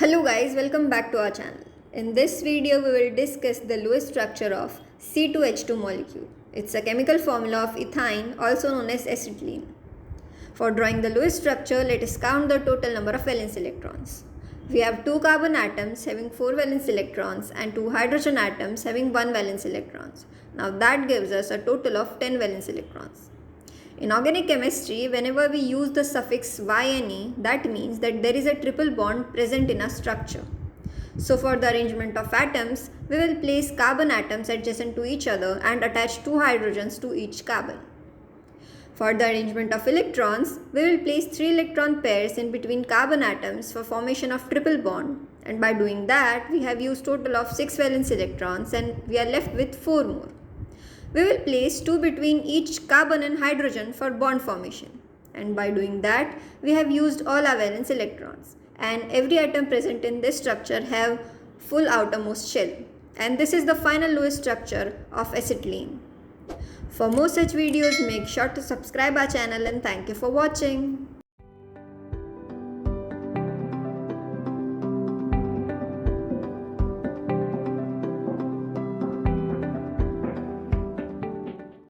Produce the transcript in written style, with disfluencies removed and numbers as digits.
Hello guys, welcome back to our channel. In this video, we will discuss the Lewis structure of C2H2 molecule. It's a chemical formula of ethyne, also known as acetylene. For drawing the Lewis structure, let us count the total number of valence electrons. We have 2 carbon atoms having 4 valence electrons and 2 hydrogen atoms having 1 valence electrons. Now that gives us a total of 10 valence electrons. In organic chemistry, whenever we use the suffix YNE, that means that there is a triple bond present in a structure. So for the arrangement of atoms, we will place carbon atoms adjacent to each other and attach 2 hydrogens to each carbon. For the arrangement of electrons, we will place 3 electron pairs in between carbon atoms for formation of triple bond, and by doing that, we have used total of 6 valence electrons and we are left with 4 more. We will place 2 between each carbon and hydrogen for bond formation, and by doing that we have used all our valence electrons, and every atom present in this structure have full outermost shell, and this is the final Lewis structure of acetylene. For more such videos, make sure to subscribe our channel and thank you for watching.